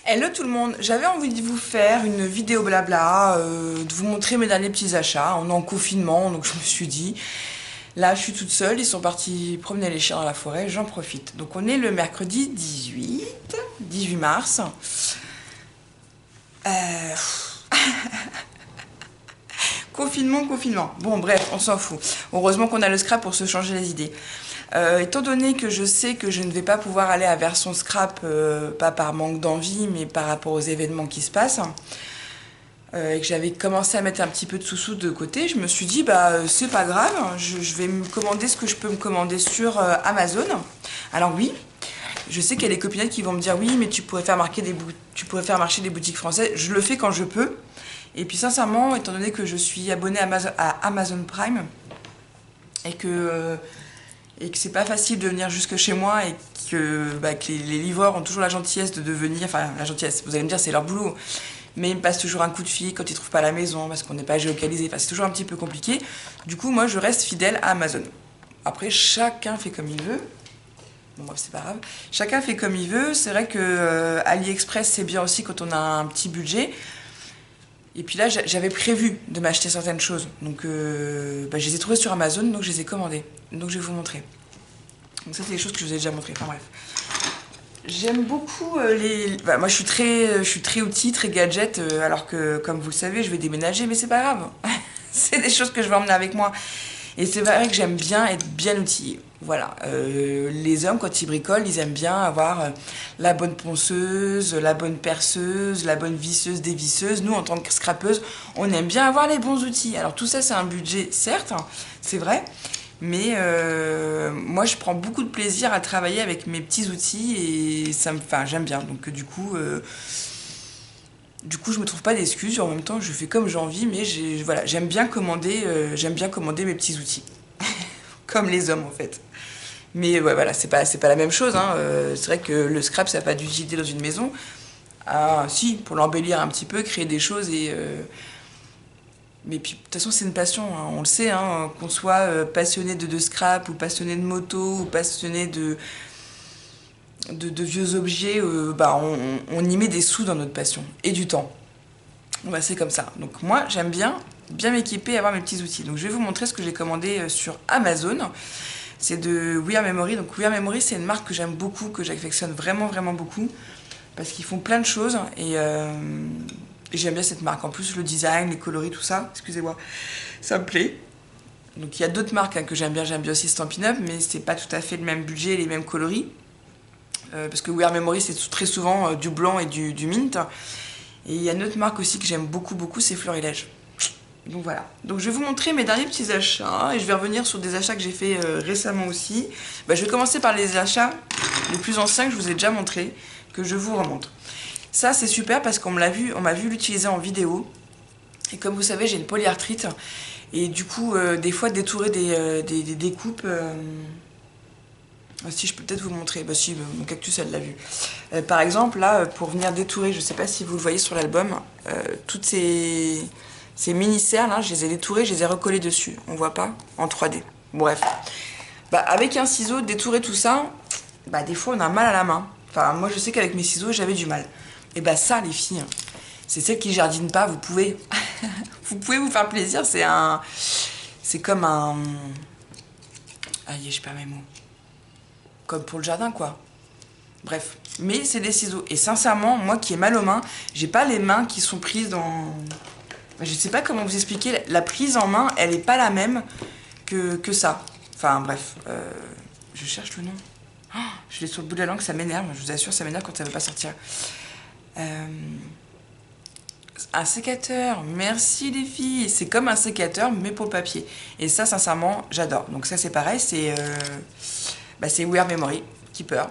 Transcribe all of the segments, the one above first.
Hello tout le monde, j'avais envie de vous faire une vidéo blabla, de vous montrer mes derniers petits achats. On est en confinement, donc je me suis dit, là je suis toute seule, ils sont partis promener les chiens dans la forêt, j'en profite. Donc on est le mercredi 18 mars. Euh... Confinement. Bon bref, on s'en fout. Heureusement qu'on a le scrap pour se changer les idées. Étant donné que je sais que je ne vais pas pouvoir aller à version scrap, pas par manque d'envie, mais par rapport aux événements qui se passent, et que j'avais commencé à mettre un petit peu de sous-sous de côté, je me suis dit, bah c'est pas grave, je vais me commander ce que je peux me commander sur Amazon. Alors oui, je sais qu'il y a des copinettes qui vont me dire, oui, mais tu pourrais faire marcher des boutiques françaises. Je le fais quand je peux. Et puis sincèrement, étant donné que je suis abonnée à Amazon Prime, et que c'est pas facile de venir jusque chez moi et que les livreurs ont toujours la gentillesse de venir, enfin la gentillesse, vous allez me dire c'est leur boulot, mais ils me passent toujours un coup de fil quand ils trouvent pas la maison parce qu'on n'est pas géolocalisé, enfin c'est toujours un petit peu compliqué. Du coup moi je reste fidèle à Amazon. Après chacun fait comme il veut, bon bref c'est pas grave, chacun fait comme il veut. C'est vrai que AliExpress c'est bien aussi quand on a un petit budget. Et puis là, j'avais prévu de m'acheter certaines choses. Donc, je les ai trouvées sur Amazon, donc je les ai commandées. Donc, je vais vous montrer. Donc, ça, c'est des choses que je vous ai déjà montrées. Enfin, bref. J'aime beaucoup les... moi, je suis très outil, très gadget, alors que, comme vous le savez, je vais déménager, mais c'est pas grave. C'est des choses que je vais emmener avec moi. Et c'est vrai que j'aime bien être bien outillée. Voilà. Les hommes, quand ils bricolent, ils aiment bien avoir la bonne ponceuse, la bonne perceuse, la bonne visseuse, dévisseuse. Nous, en tant que scrapeuse, on aime bien avoir les bons outils. Alors tout ça, c'est un budget, certes, hein, c'est vrai. Mais moi, je prends beaucoup de plaisir à travailler avec mes petits outils et enfin, j'aime bien. Donc du coup, je me trouve pas d'excuses. En même temps, je fais comme j'ai envie, mais voilà, j'aime bien commander mes petits outils, comme les hommes en fait. Mais ouais, voilà, c'est pas la même chose. Hein. C'est vrai que le scrap, ça n'a pas d'utilité dans une maison. Ah, si, pour l'embellir un petit peu, créer des choses et. Mais puis, de toute façon, c'est une passion, hein, on le sait, hein, qu'on soit passionné de scrap, ou passionné de moto, ou passionné de vieux objets, on y met des sous dans notre passion, et du temps. Bah, c'est comme ça. Donc moi, j'aime bien m'équiper et avoir mes petits outils. Donc je vais vous montrer ce que j'ai commandé sur Amazon. C'est de We Are Memory. Donc We Are Memory, c'est une marque que j'aime beaucoup, que j'affectionne vraiment beaucoup, parce qu'ils font plein de choses, et j'aime bien cette marque. En plus, le design, les coloris, tout ça, excusez-moi, ça me plaît. Donc il y a d'autres marques hein, que j'aime bien aussi Stampin' Up, mais c'est pas tout à fait le même budget et les mêmes coloris. Parce que We Are Memory, c'est très souvent du blanc et du mint. Et il y a une autre marque aussi que j'aime beaucoup, c'est Florilège. Donc voilà. Donc je vais vous montrer mes derniers petits achats et je vais revenir sur des achats que j'ai fait récemment aussi. Je vais commencer par les achats les plus anciens que je vous ai déjà montrés, que je vous remonte. Ça c'est super parce qu'on m'a vu l'utiliser en vidéo. Et comme vous savez, j'ai une polyarthrite. Et du coup, des fois, détourer des découpes... si je peux peut-être vous montrer, bah si, mon cactus elle l'a vu. Par exemple, là, pour venir détourer, je sais pas si vous le voyez sur l'album, toutes ces mini-serres là, je les ai détourées, je les ai recollées dessus. On voit pas en 3D. Bref. Avec un ciseau, détourer tout ça, des fois on a mal à la main. Enfin, moi je sais qu'avec mes ciseaux, j'avais du mal. Et ça, les filles, c'est celles qui jardinent pas, vous pouvez. Vous pouvez vous faire plaisir, c'est comme un... Aïe, je perds mes mots. Comme pour le jardin, quoi. Bref, mais c'est des ciseaux. Et sincèrement, moi qui ai mal aux mains, j'ai pas les mains qui sont prises dans... Je sais pas comment vous expliquer, la prise en main, elle est pas la même que ça. Enfin, bref, je cherche le nom. Oh, je l'ai sur le bout de la langue, ça m'énerve, je vous assure, ça m'énerve quand ça veut pas sortir. Un sécateur, merci les filles. C'est comme un sécateur, mais pour le papier. Et ça, sincèrement, j'adore. Donc ça, c'est pareil, c'est We Are Memory, Keeper,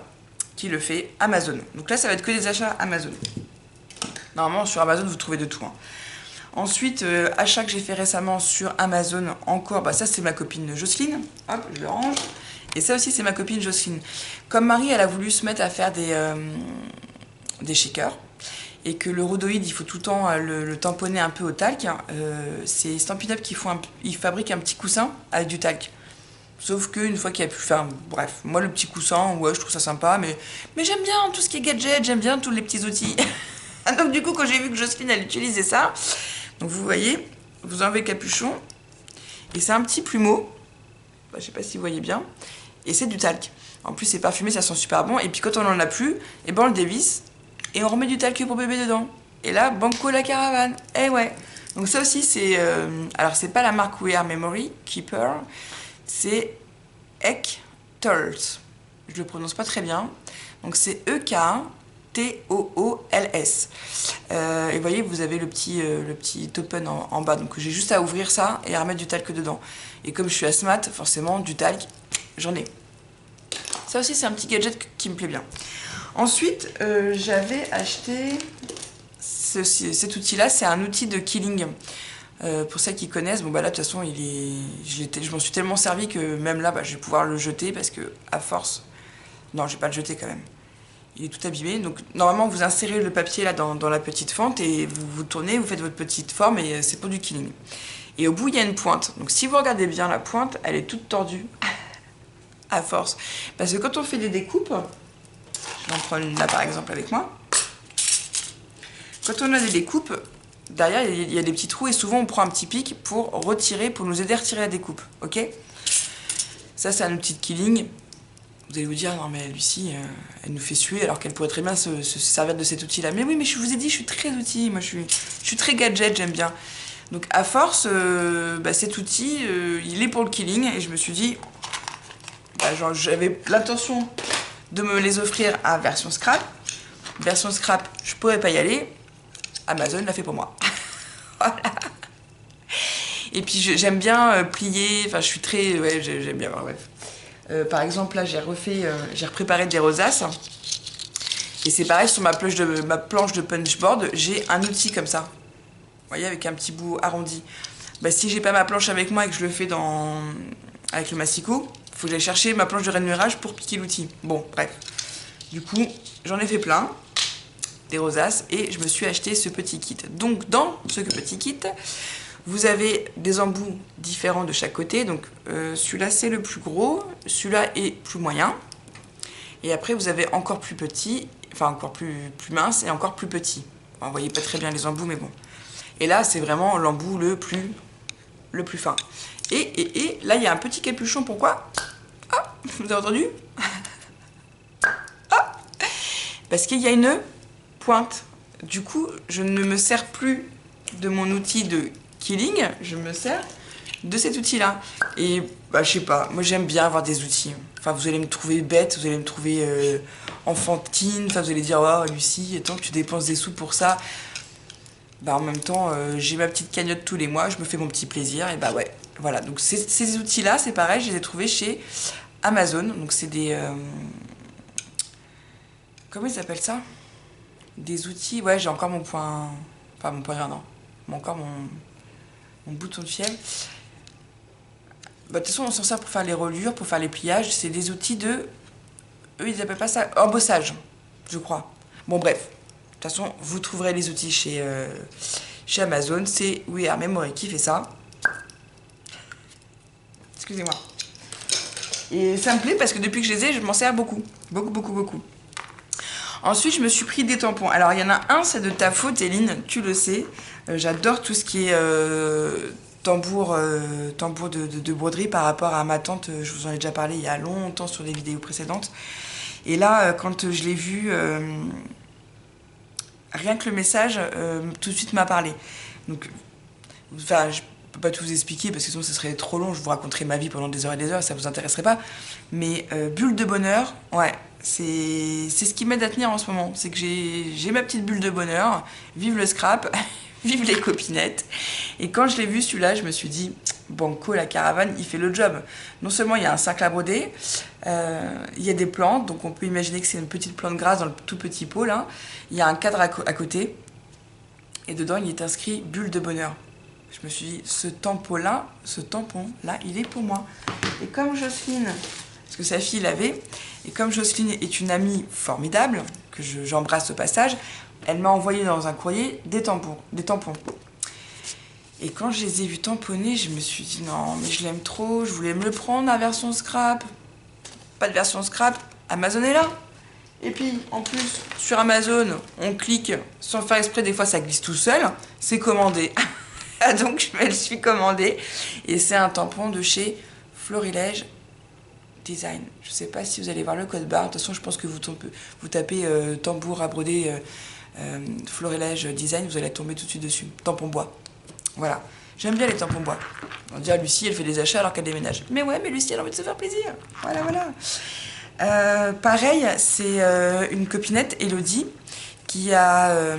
qui le fait, Amazon. Donc là, ça va être que des achats Amazon. Normalement, sur Amazon, vous trouvez de tout. Hein. Ensuite, achat que j'ai fait récemment sur Amazon, encore, ça c'est ma copine Jocelyne. Hop, je le range. Et ça aussi, c'est ma copine Jocelyne. Comme Marie, elle a voulu se mettre à faire des shakers, et que le rhodoïde, il faut tout le temps le tamponner un peu au talc, c'est Stampin' Up qui ils fabriquent un petit coussin avec du talc. Sauf qu'une fois qu'il y a plus... Enfin, bref, moi le petit coussin, ouais, je trouve ça sympa, mais j'aime bien tout ce qui est gadget, j'aime bien tous les petits outils. Donc du coup, quand j'ai vu que Jocelyne, elle utilisait ça, donc vous voyez, vous enlevez le capuchon, et c'est un petit plumeau, je sais pas si vous voyez bien, et c'est du talc. En plus, c'est parfumé, ça sent super bon, et puis quand on en a plus, et ben on le dévisse, et on remet du talc pour bébé dedans. Et là, banco la caravane, eh ouais. Donc ça aussi, c'est... alors, c'est pas la marque We Are Memory Keeper, c'est Ek Tools. Je le prononce pas très bien. Donc c'est EKTOOLS. Et vous voyez, vous avez le petit open en bas. Donc j'ai juste à ouvrir ça et à remettre du talc dedans. Et comme je suis asthmate, forcément, du talc, j'en ai. Ça aussi, c'est un petit gadget qui me plaît bien. Ensuite, j'avais acheté cet outil-là. C'est un outil de killing. Pour celles qui connaissent, bon bah là de toute façon je m'en suis tellement servi que même là je vais pouvoir le jeter parce que à force, non je vais pas le jeter quand même, il est tout abîmé. Donc normalement vous insérez le papier là dans la petite fente et vous tournez, vous faites votre petite forme et c'est pour du killing. Et au bout il y a une pointe, donc si vous regardez bien la pointe, elle est toute tordue à force, parce que quand on fait des découpes, je vais en prendre une là par exemple avec moi, quand on a des découpes, derrière, il y a des petits trous et souvent on prend un petit pic pour retirer, pour nous aider à retirer la découpe, ok? Ça, c'est un outil de killing. Vous allez vous dire, non mais Lucie, elle nous fait suer alors qu'elle pourrait très bien se servir de cet outil-là. Mais oui, mais je vous ai dit, je suis très outil, moi je suis très gadget, j'aime bien. Donc à force, cet outil, il est pour le killing et je me suis dit, j'avais l'intention de me les offrir à version scrap. Version scrap, je pourrais pas y aller. Amazon l'a fait pour moi. Voilà. Et puis j'aime bien plier, enfin je suis très... Ouais, j'aime bien, bref. Par exemple, là j'ai repréparé des rosaces. Et c'est pareil, sur ma planche de punchboard, j'ai un outil comme ça. Vous voyez, avec un petit bout arrondi. Bah, si j'ai pas ma planche avec moi et que je le fais avec le massicot, il faut que j'aille chercher ma planche de rainurage pour piquer l'outil. Bon, bref. Du coup, j'en ai fait plein. Des rosaces et je me suis acheté ce petit kit. Donc dans ce petit kit, vous avez des embouts différents de chaque côté. Donc celui-là c'est le plus gros, celui-là est plus moyen. Et après vous avez encore plus petit, enfin encore plus mince et encore plus petit. Enfin, vous voyez pas très bien les embouts mais bon. Et là c'est vraiment l'embout le plus fin. Et là il y a un petit capuchon, pourquoi? Ah, vous avez entendu? Ah, parce qu'il y a une pointe. Du coup, je ne me sers plus de mon outil de killing, je me sers de cet outil-là. Et bah, je sais pas, moi j'aime bien avoir des outils. Enfin, vous allez me trouver bête, vous allez me trouver enfantine, enfin, vous allez dire, oh Lucie, tant que tu dépenses des sous pour ça. Bah, en même temps, j'ai ma petite cagnotte tous les mois, je me fais mon petit plaisir, et bah ouais. Voilà, donc ces outils-là, c'est pareil, je les ai trouvés chez Amazon. Donc c'est des... comment ils appellent ça? Des outils, ouais, j'ai encore mon point... Enfin, mon poignard, non. Encore mon bouton de fiel. Bah, de toute façon, on s'en sert pour faire les reliures, pour faire les pliages. C'est des outils de... Eux, ils appellent pas ça embossage, je crois. Bon, bref. De toute façon, vous trouverez les outils chez Amazon. C'est We Are Memory qui fait ça. Excusez-moi. Et ça me plaît parce que depuis que je les ai, je m'en sers beaucoup. Beaucoup, beaucoup, beaucoup. Ensuite, je me suis pris des tampons. Alors, il y en a un, c'est de ta faute, Eline, tu le sais. J'adore tout ce qui est tambour de broderie par rapport à ma tante. Je vous en ai déjà parlé il y a longtemps sur des vidéos précédentes. Et là, quand je l'ai vu, rien que le message, tout de suite m'a parlé. Donc, enfin, je peux pas tout vous expliquer parce que sinon ce serait trop long. Je vous raconterai ma vie pendant des heures et des heures, ça vous intéresserait pas. Mais bulle de bonheur, ouais. C'est ce qui m'aide à tenir en ce moment, c'est que j'ai ma petite bulle de bonheur, vive le scrap, vive les copinettes. Et quand je l'ai vu celui-là, je me suis dit, banco, la caravane, il fait le job. Non seulement il y a un cercle à broder, il y a des plantes, donc on peut imaginer que c'est une petite plante grasse dans le tout petit pot là. Il y a un cadre à côté, et dedans il est inscrit bulle de bonheur. Je me suis dit, ce tampon-là, il est pour moi. Et comme Jocelyne, parce que sa fille l'avait, et comme Jocelyne est une amie formidable, que j'embrasse au passage, elle m'a envoyé dans un courrier des tampons. Et quand je les ai vus tamponner, je me suis dit non, mais je l'aime trop, je voulais me le prendre en version scrap. Pas de version scrap, Amazon est là. Et puis, en plus, sur Amazon, on clique sans faire exprès, des fois ça glisse tout seul, c'est commandé. Donc je me le suis commandé. Et c'est un tampon de chez Florilège Design. Je sais pas si vous allez voir le code barre. De toute façon, je pense que vous tapez tambour à broder Florilège Design, vous allez tomber tout de suite dessus. Tampon bois. Voilà. J'aime bien les tampons bois. On dirait Lucie, elle fait des achats alors qu'elle déménage. Mais ouais, mais Lucie, elle a envie de se faire plaisir. Voilà, voilà. Pareil, c'est une copinette, Elodie, qui a...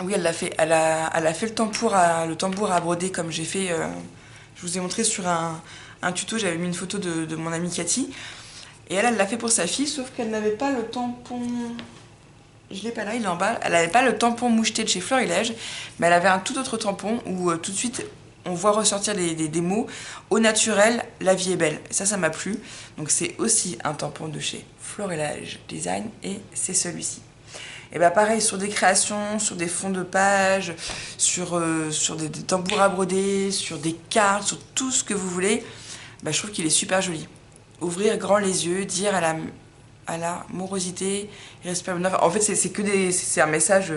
oui, elle l'a fait. Elle a fait le tambour à broder comme j'ai fait. Je vous ai montré sur un tuto, j'avais mis une photo de mon amie Cathy. Et elle l'a fait pour sa fille, sauf qu'elle n'avait pas le tampon... Je l'ai pas là, il est en bas. Elle n'avait pas le tampon moucheté de chez Florilège, mais elle avait un tout autre tampon où tout de suite on voit ressortir des mots. Au naturel, la vie est belle. Ça m'a plu. Donc c'est aussi un tampon de chez Florilège Design et c'est celui-ci. Et bah pareil, sur des créations, sur des fonds de page, sur des tambours à broder, sur des cartes, sur tout ce que vous voulez, bah, je trouve qu'il est super joli. Ouvrir grand les yeux, dire à la morosité, respect. En fait, c'est un message,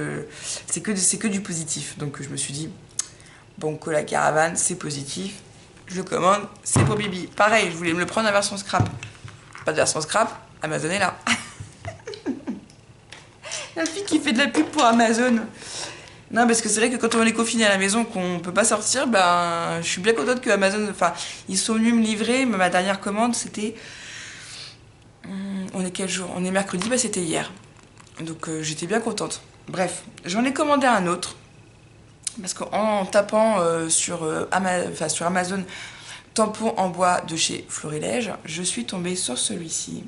c'est que du positif. Donc je me suis dit, Banco la caravane, c'est positif. Je le commande, c'est pour Bibi. Pareil, je voulais me le prendre en version scrap. Pas de version scrap, Amazon est là. La fille qui fait de la pub pour Amazon. Non, parce que c'est vrai que quand on est confiné à la maison, qu'on peut pas sortir, ben, je suis bien contente que Amazon, enfin, ils sont venus me livrer. Mais ma dernière commande, c'était, on est quel jour? On est mercredi, bah c'était hier. Donc j'étais bien contente. Bref, j'en ai commandé un autre. Parce qu'en tapant sur Amazon, tampon en bois de chez Florilège, je suis tombée sur celui-ci.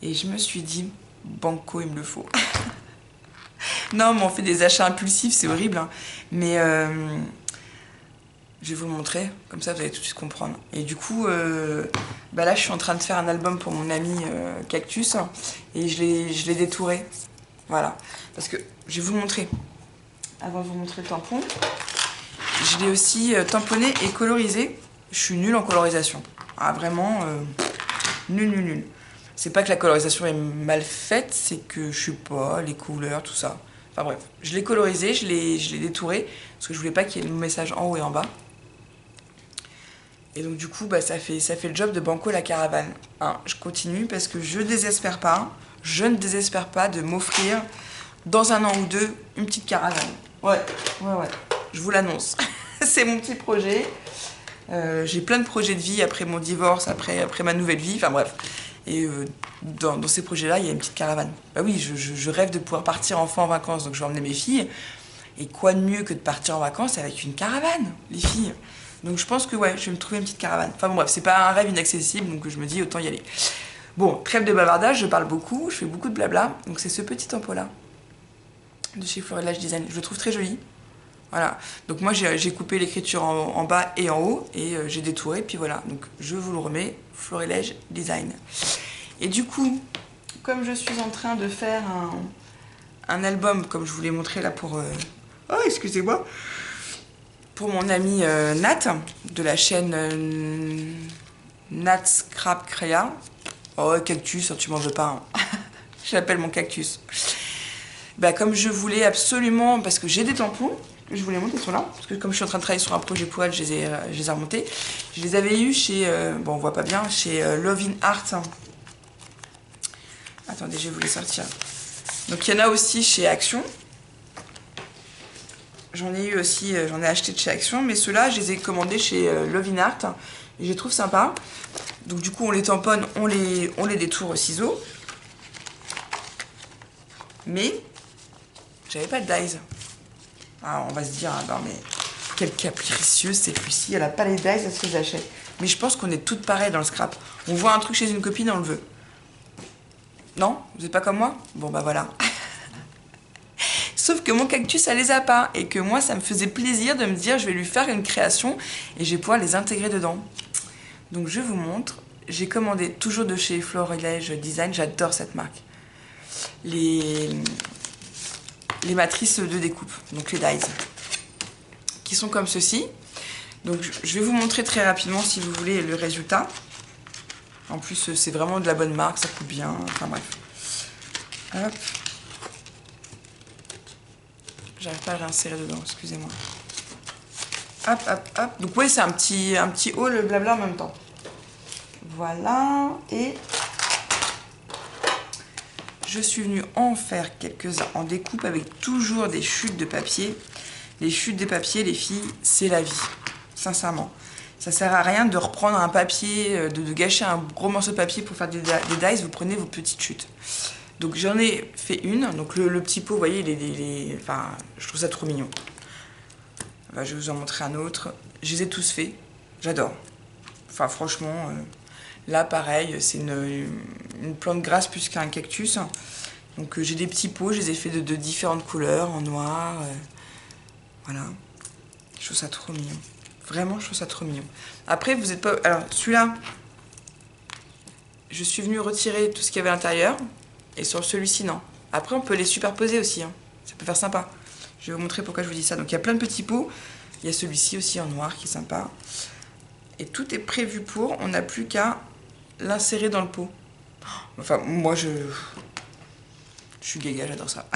Et je me suis dit, banco, il me le faut. Non, mais on fait des achats impulsifs, c'est horrible. Hein. Mais je vais vous le montrer, comme ça vous allez tout de suite comprendre. Et du coup, bah là je suis en train de faire un album pour mon ami Cactus. Et je l'ai détouré. Voilà. Parce que je vais vous le montrer. Avant de vous montrer le tampon, je l'ai aussi tamponné et colorisé. Je suis nulle en colorisation. Ah, vraiment, nul. C'est pas que la colorisation est mal faite, c'est que je sais pas, les couleurs, tout ça. Enfin bref, je l'ai colorisé, je l'ai détouré, parce que je voulais pas qu'il y ait le message en haut et en bas. Et donc du coup, bah, ça fait le job de Banco la caravane. Hein, je continue parce que je ne désespère pas de m'offrir dans un an ou deux une petite caravane. Ouais, je vous l'annonce. C'est mon petit projet. J'ai plein de projets de vie après mon divorce, après ma nouvelle vie, enfin bref. Et dans ces projets-là, il y a une petite caravane. Bah oui, je rêve de pouvoir partir enfin en vacances, donc je vais emmener mes filles. Et quoi de mieux que de partir en vacances avec une caravane, les filles? Donc je pense que ouais, je vais me trouver une petite caravane. Enfin bon bref, c'est pas un rêve inaccessible, donc je me dis autant y aller. Bon, trêve de bavardage, je parle beaucoup, je fais beaucoup de blabla. Donc c'est ce petit tampon-là, de chez Florilège Design. Je le trouve très joli. Voilà, donc moi j'ai coupé l'écriture en bas et en haut et j'ai détouré, puis voilà, donc je vous le remets, Florilège Design. Et du coup, comme je suis en train de faire un album, comme je vous l'ai montré là pour... Oh, excusez-moi, pour mon ami Nat, de la chaîne Nat Scrap Créa. Oh, cactus, tu m'en veux pas, hein. Je l'appelle mon cactus. Bah, comme je voulais absolument, parce que j'ai des tampons, je vous les montre, ils sont là, parce que comme je suis en train de travailler sur un projet pour elle, je les ai remontés. Je les avais eus chez, bon on voit pas bien, chez Love in Art. Attendez, je vais vous les sortir. Donc il y en a aussi chez Action. J'en ai eu aussi, j'en ai acheté de chez Action, mais ceux-là, je les ai commandés chez Love in Art. Et je les trouve sympas. Donc du coup, on les tamponne, on les détourne au ciseau. Mais, j'avais pas de dies. Alors, on va se dire, ah, non mais, quelle capricieuse cette Lucie, elle a pas les dies, elle se les achète. Mais je pense qu'on est toutes pareilles dans le scrap. On voit un truc chez une copine, on le veut. Non? Vous êtes pas comme moi? Bon bah voilà. Sauf que mon cactus, ça les a pas. Et que moi, ça me faisait plaisir de me dire, je vais lui faire une création et je vais pouvoir les intégrer dedans. Donc je vous montre. J'ai commandé toujours de chez Florilège Design, j'adore cette marque. Les matrices de découpe, donc les dies, qui qui sont comme ceci. Donc je vais vous montrer très rapidement si vous voulez le résultat. En plus c'est vraiment de la bonne marque, ça coûte bien, enfin bref. Hop. J'arrive pas à réinsérer dedans, excusez-moi. Hop, hop, hop. Donc oui, c'est un petit haul blabla en même temps. Voilà, et je suis venue en faire quelques-uns en découpe avec toujours des chutes de papier. Les chutes de papier, les filles, c'est la vie, sincèrement. Ça sert à rien de reprendre un papier, de gâcher un gros morceau de papier pour faire des dies, vous prenez vos petites chutes. Donc j'en ai fait une, donc le petit pot, vous voyez, enfin, je trouve ça trop mignon. Enfin, je vais vous en montrer un autre. Je les ai tous faits, j'adore. Enfin franchement, là pareil, c'est une plante grasse plus qu'un cactus. Donc j'ai des petits pots, je les ai fait de différentes couleurs, en noir. Voilà, je trouve ça trop mignon. Vraiment, je trouve ça trop mignon. Après, vous n'êtes pas... Alors, celui-là, je suis venue retirer tout ce qu'il y avait à l'intérieur. Et sur celui-ci, non. Après, on peut les superposer aussi. Hein. Ça peut faire sympa. Je vais vous montrer pourquoi je vous dis ça. Donc, il y a plein de petits pots. Il y a celui-ci aussi en noir qui est sympa. Et tout est prévu pour. On n'a plus qu'à l'insérer dans le pot. Enfin, moi, je suis gaga, j'adore ça.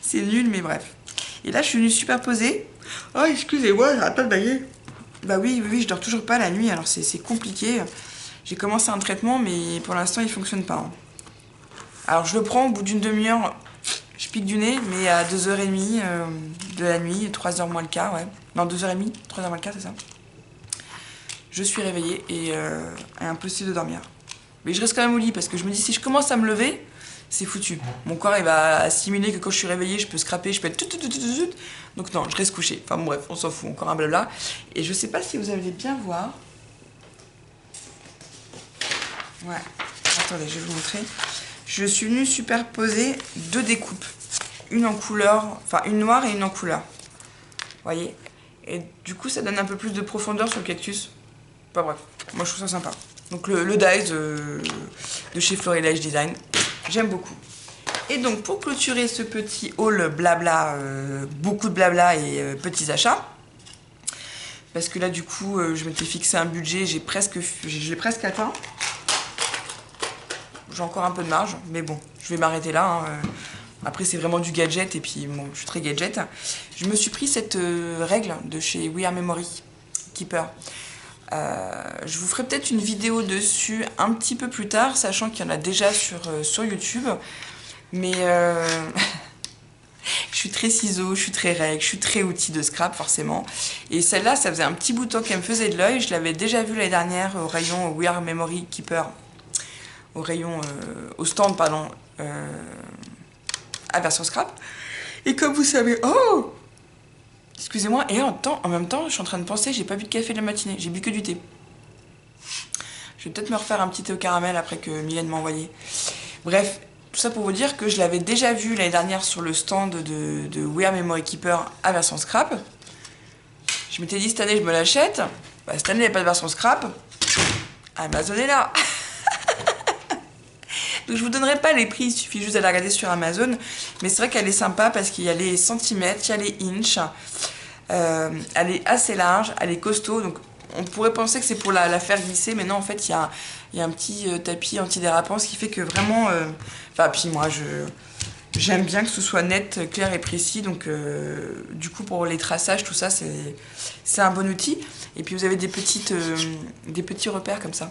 C'est nul, mais bref. Et là, je suis venue superposer. Oh, excusez-moi, j'arrête pas de bailler. Bah oui, je dors toujours pas la nuit, alors c'est compliqué. J'ai commencé un traitement, mais pour l'instant, il fonctionne pas. Hein. Alors, je le prends au bout d'une demi-heure, je pique du nez, mais à 2h30 de la nuit, 3h moins le quart, ouais. Non, 2h30, 3h moins le quart, c'est ça. Je suis réveillée et impossible de dormir. Mais je reste quand même au lit, parce que je me dis, si je commence à me lever, c'est foutu. Mon corps, il va assimiler que quand je suis réveillée, je peux scraper, je peux être... Donc non, je reste couchée. Enfin bon, bref, on s'en fout, encore un blabla. Et je sais pas si vous allez bien voir. Ouais, attendez, je vais vous montrer. Je suis venue superposer deux découpes. Une en couleur, enfin une noire et une en couleur. Vous voyez? Et du coup, ça donne un peu plus de profondeur sur le cactus. Enfin bref, moi je trouve ça sympa. Donc le dies de chez Florilège Design. J'aime beaucoup. Et donc, pour clôturer ce petit haul blabla, beaucoup de blabla et petits achats, parce que là, du coup, je m'étais fixé un budget, je l'ai presque atteint. J'ai encore un peu de marge, mais bon, je vais m'arrêter là. Hein. Après, c'est vraiment du gadget, et puis, bon, je suis très gadget. Je me suis pris cette règle de chez We Are Memory Keeper. Je vous ferai peut-être une vidéo dessus un petit peu plus tard, sachant qu'il y en a déjà sur YouTube. Mais je suis très ciseaux, je suis très règle, je suis très outil de scrap forcément. Et celle-là, ça faisait un petit bout de temps qu'elle me faisait de l'œil. Je l'avais déjà vue l'année dernière au rayon We Are Memory Keeper, au stand, pardon, à version scrap. Et comme vous savez, oh, excusez-moi, et en même temps, je suis en train de penser, j'ai pas bu de café de la matinée, j'ai bu que du thé. Je vais peut-être me refaire un petit thé au caramel après que Mylène m'a envoyé. Bref. Tout ça pour vous dire que je l'avais déjà vu l'année dernière sur le stand de We Are Memory Keeper à version scrap. Je m'étais dit cette année je me l'achète. Bah, cette année il n'y a pas de version scrap. Amazon est là. Donc je vous donnerai pas les prix, il suffit juste d'aller regarder sur Amazon. Mais c'est vrai qu'elle est sympa parce qu'il y a les centimètres, il y a les inches. Elle est assez large, elle est costaud. Donc on pourrait penser que c'est pour la faire glisser, mais non, en fait, il y a un petit tapis antidérapant, ce qui fait que vraiment... Enfin, puis moi, j'aime bien que ce soit net, clair et précis. Donc, du coup, pour les traçages, tout ça, c'est un bon outil. Et puis, vous avez des petits repères comme ça.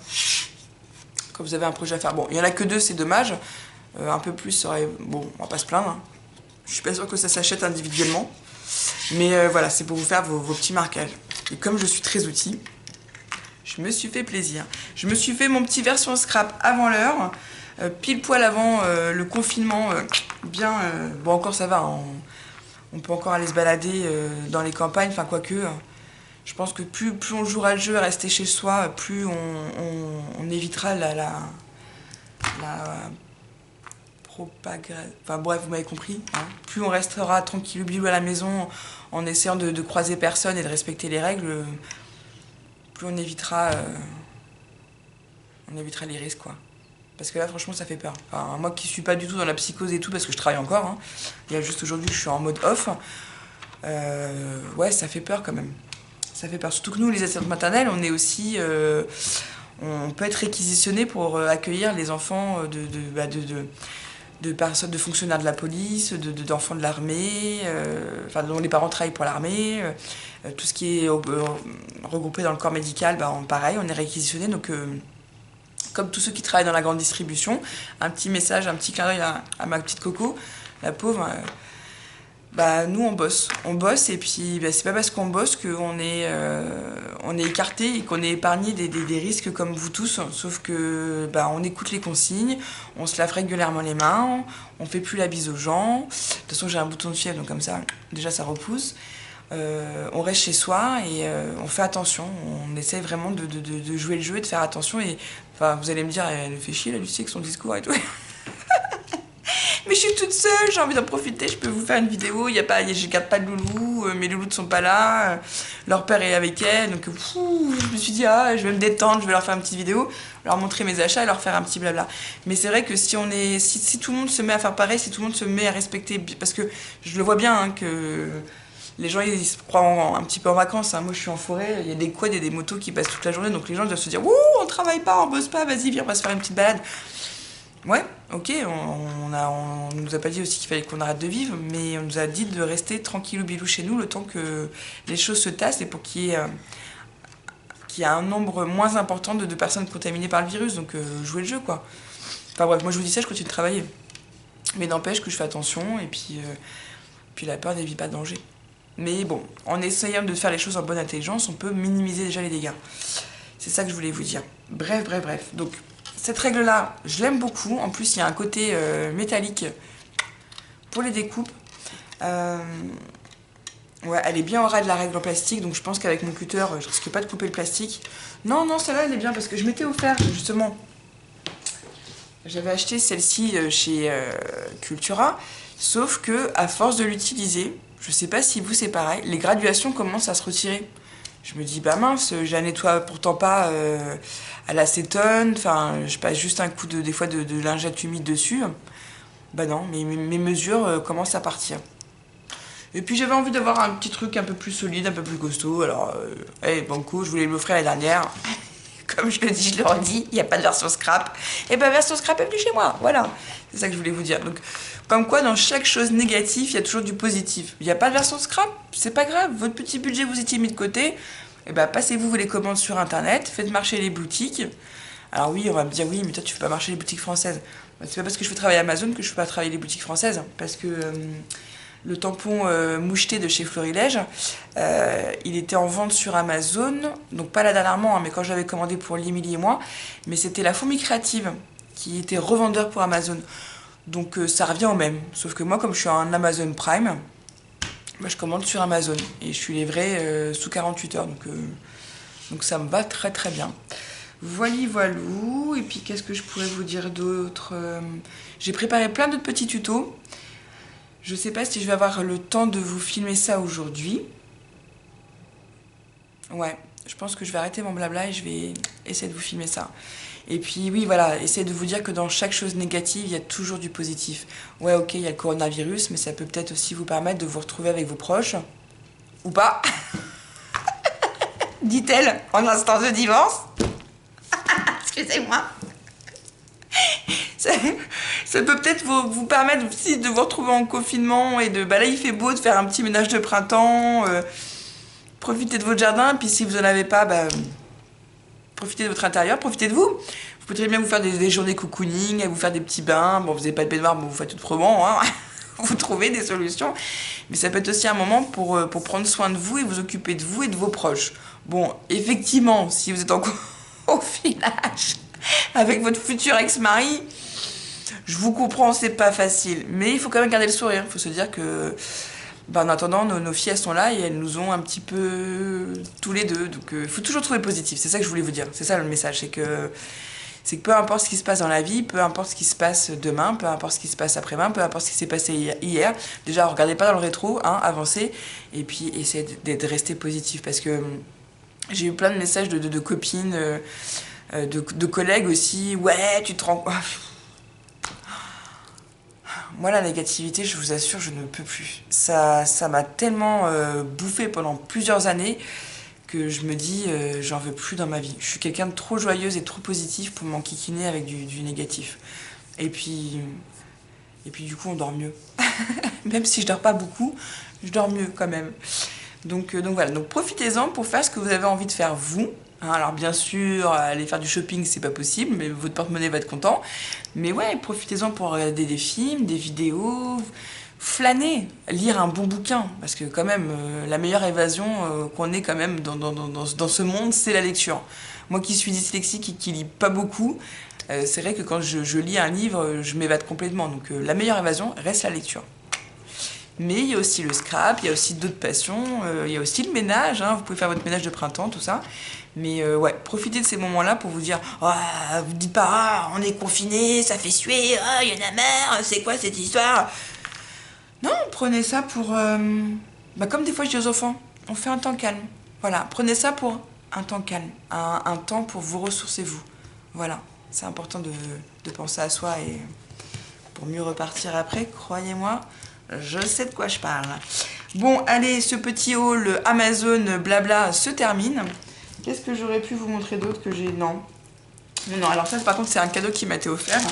Quand vous avez un projet à faire. Bon, il n'y en a que deux, c'est dommage. Un peu plus serait... Bon, on va pas se plaindre. Hein. Je suis pas sûre que ça s'achète individuellement. Mais voilà, c'est pour vous faire vos petits marquages. Et comme je suis très outil, je me suis fait plaisir. Je me suis fait mon petit version scrap avant l'heure, pile poil avant le confinement, bien... bon, encore ça va, hein, on peut encore aller se balader dans les campagnes, enfin quoique. Je pense que plus on jouera le jeu à rester chez soi, plus on évitera la propagation. Enfin bref, vous m'avez compris. Hein. Plus on restera tranquille bilou à la maison en essayant de croiser personne et de respecter les règles, plus on évitera les risques, quoi. Parce que là, franchement, ça fait peur. Enfin, moi qui suis pas du tout dans la psychose et tout, parce que je travaille encore, hein. Il y a juste aujourd'hui que je suis en mode off. Ouais, ça fait peur quand même. Ça fait peur. Surtout que nous, les assistantes maternelles, on est aussi... on peut être réquisitionné pour accueillir les enfants de personnes, de fonctionnaires de la police, d'enfants de l'armée, enfin dont les parents travaillent pour l'armée, tout ce qui est regroupé dans le corps médical, pareil, on est réquisitionné. Donc, comme tous ceux qui travaillent dans la grande distribution, un petit message, un petit clin d'œil à ma petite Coco, la pauvre. Nous on bosse et puis c'est pas parce qu'on bosse qu'on est, on est écarté et qu'on est épargné des risques comme vous tous, sauf que on écoute les consignes, on se lave régulièrement les mains, on fait plus la bise aux gens. De toute façon j'ai un bouton de fièvre donc comme ça déjà ça repousse. On reste chez soi et on fait attention, on essaie vraiment de jouer le jeu et de faire attention. Et enfin vous allez me dire elle fait chier la Lucie avec son discours et tout. Mais je suis toute seule, j'ai envie d'en profiter, je peux vous faire une vidéo, je garde pas de loulou, mes loulous ne sont pas là, leur père est avec elle, donc je me suis dit, je vais me détendre, je vais leur faire une petite vidéo, leur montrer mes achats et leur faire un petit blabla. Mais c'est vrai que si tout le monde se met à faire pareil, si tout le monde se met à respecter, parce que je le vois bien, que les gens ils se croient un petit peu en vacances, moi je suis en forêt, il y a des quads, il y a des motos qui passent toute la journée, donc les gens doivent se dire, ouh, on travaille pas, on bosse pas, vas-y, viens, on va se faire une petite balade. Ouais, ok, on nous a pas dit aussi qu'il fallait qu'on arrête de vivre, mais on nous a dit de rester tranquillou bilou chez nous le temps que les choses se tassent et pour qu'il y ait un nombre moins important de personnes contaminées par le virus, donc jouer le jeu quoi. Enfin bref, moi je vous dis ça, je continue de travailler. Mais n'empêche que je fais attention et puis la peur n'évite pas de danger. Mais bon, en essayant de faire les choses en bonne intelligence, on peut minimiser déjà les dégâts. C'est ça que je voulais vous dire. Bref. Donc, cette règle-là, je l'aime beaucoup. En plus, il y a un côté métallique pour les découpes. Ouais, elle est bien au ras de la règle en plastique, donc je pense qu'avec mon cutter, je risque pas de couper le plastique. Non, celle-là, elle est bien parce que je m'étais offert, justement. J'avais acheté celle-ci chez Cultura, sauf que à force de l'utiliser, je sais pas si vous c'est pareil, les graduations commencent à se retirer. Je me dis, mince, je la nettoie pourtant pas à l'acétone, enfin, je passe juste un coup des fois de lingette humide dessus. Non, mes mesures commencent à partir. Et puis j'avais envie d'avoir un petit truc un peu plus solide, un peu plus costaud, alors, banco, je voulais m'offrir l'année dernière. Comme je le dis, je le redis, il n'y a pas de version scrap. Et version scrap est plus chez moi, voilà. C'est ça que je voulais vous dire. Donc, comme quoi, dans chaque chose négative, il y a toujours du positif. Il n'y a pas de version scrap, c'est pas grave. Votre petit budget vous étiez mis de côté. Passez-vous les commandes sur Internet, faites marcher les boutiques. Alors oui, on va me dire, oui, mais toi, tu fais pas marcher les boutiques françaises. C'est pas parce que je fais travailler Amazon que je fais pas travailler les boutiques françaises. Parce que le tampon moucheté de chez Florilège, il était en vente sur Amazon, donc pas là dernièrement, mais quand j'avais commandé pour l'Emilie et moi, mais c'était la fourmi créative qui était revendeur pour Amazon. Donc ça revient au même, sauf que moi comme je suis un Amazon Prime, je commande sur Amazon et je suis livrée sous 48 heures, donc ça me va très très bien. Voilou, et puis qu'est-ce que je pourrais vous dire d'autre? J'ai préparé plein d'autres petits tutos. Je sais pas si je vais avoir le temps de vous filmer ça aujourd'hui. Ouais, je pense que je vais arrêter mon blabla et je vais essayer de vous filmer ça. Et puis oui, voilà, essayez de vous dire que dans chaque chose négative, il y a toujours du positif. Ouais, ok, il y a le coronavirus, mais ça peut peut-être aussi vous permettre de vous retrouver avec vos proches. Ou pas. Dit-elle en instant de divorce. Excusez-moi. Ça peut peut-être vous permettre aussi de vous retrouver en confinement et là il fait beau, de faire un petit ménage de printemps, profitez de votre jardin, puis si vous en avez pas, profitez de votre intérieur, profitez de vous. Vous pouvez très bien vous faire des journées cocooning, vous faire des petits bains, bon vous n'avez pas de baignoire, vous faites autrement, hein. Vous trouvez des solutions, mais ça peut être aussi un moment pour prendre soin de vous et vous occuper de vous et de vos proches. Bon, effectivement, si vous êtes en confinage avec votre futur ex-mari, je vous comprends, c'est pas facile, mais il faut quand même garder le sourire. Il faut se dire que, en attendant, nos filles, elles sont là et elles nous ont un petit peu tous les deux. Donc, il faut toujours trouver positif. C'est ça que je voulais vous dire. C'est ça le message. C'est que peu importe ce qui se passe dans la vie, peu importe ce qui se passe demain, peu importe ce qui se passe après-demain, peu importe ce qui s'est passé hier. Déjà, regardez pas dans le rétro, hein, avancez. Et puis, essayez de rester positif. Parce que j'ai eu plein de messages de copines, de collègues aussi. Ouais, tu te rends... moi la négativité, je vous assure, je ne peux plus. Ça m'a tellement bouffé pendant plusieurs années que je me dis, j'en veux plus dans ma vie. Je suis quelqu'un de trop joyeuse et trop positif pour m'enquiquiner avec du négatif. Et puis du coup, on dort mieux. Même si je dors pas beaucoup, je dors mieux quand même. Donc voilà, donc profitez-en pour faire ce que vous avez envie de faire vous. Hein, alors bien sûr, aller faire du shopping, c'est pas possible, mais votre porte-monnaie va être content. Mais ouais, profitez-en pour regarder des films, des vidéos, flâner, lire un bon bouquin. Parce que quand même, la meilleure évasion qu'on ait quand même dans ce monde, c'est la lecture. Moi qui suis dyslexique et qui lis pas beaucoup, c'est vrai que quand je lis un livre, je m'évade complètement. Donc la meilleure évasion reste la lecture. Mais il y a aussi le scrap, il y a aussi d'autres passions, il y a aussi le ménage, hein, vous pouvez faire votre ménage de printemps, tout ça. Mais ouais, profitez de ces moments-là pour vous dire « Ah, vous dites pas, ah, on est confiné, ça fait suer, ah, il y en a marre, c'est quoi cette histoire ?» Non, prenez ça pour... comme des fois je dis aux enfants, on fait un temps calme. Voilà, prenez ça pour un temps calme, un temps pour vous ressourcer vous. Voilà, c'est important de penser à soi et pour mieux repartir après, croyez-moi. Je sais de quoi je parle. Bon, allez, ce petit haul Amazon blabla se termine. Qu'est-ce que j'aurais pu vous montrer d'autre que j'ai... Non. Non, alors ça, par contre, c'est un cadeau qui m'a été offert.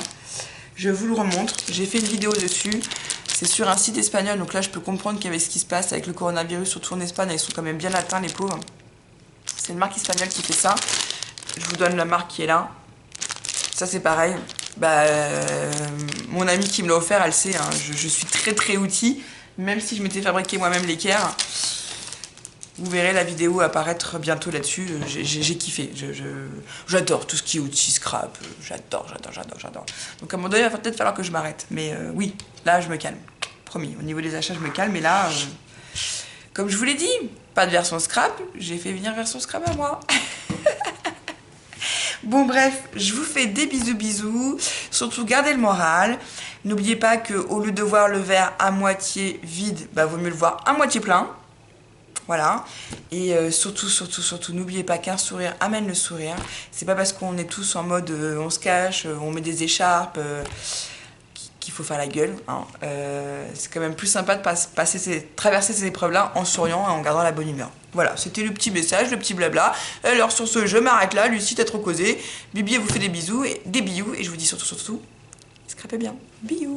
Je vous le remontre. J'ai fait une vidéo dessus. C'est sur un site espagnol, donc là, je peux comprendre qu'avec ce qui se passe avec le coronavirus, surtout en Espagne, ils sont quand même bien atteints, les pauvres. C'est une marque espagnole qui fait ça. Je vous donne la marque qui est là. Ça, c'est pareil. Mon amie qui me l'a offert, elle sait, hein, je suis très outil, même si je m'étais fabriqué moi-même l'équerre. Vous verrez la vidéo apparaître bientôt là-dessus. J'ai kiffé. J'adore tout ce qui est outils, scrap. J'adore. Donc à un moment donné, il va peut-être falloir que je m'arrête. Mais oui, là, je me calme. Promis, au niveau des achats, je me calme. Et là, comme je vous l'ai dit, pas de version scrap. J'ai fait venir version scrap à moi. Bon bref, je vous fais des bisous. Surtout gardez le moral. N'oubliez pas qu'au lieu de voir le verre à moitié vide, vaut mieux le voir à moitié plein. Voilà. Et surtout, n'oubliez pas qu'un sourire amène le sourire. C'est pas parce qu'on est tous en mode on se cache, on met des écharpes qu'il faut faire la gueule. Hein. C'est quand même plus sympa de traverser ces épreuves-là en souriant et en gardant la bonne humeur. Voilà, c'était le petit message, le petit blabla. Alors sur ce, je m'arrête là. Lucie, t'as trop causé. Bibi vous fait des bisous et je vous dis surtout, scrapez bien. Bisous.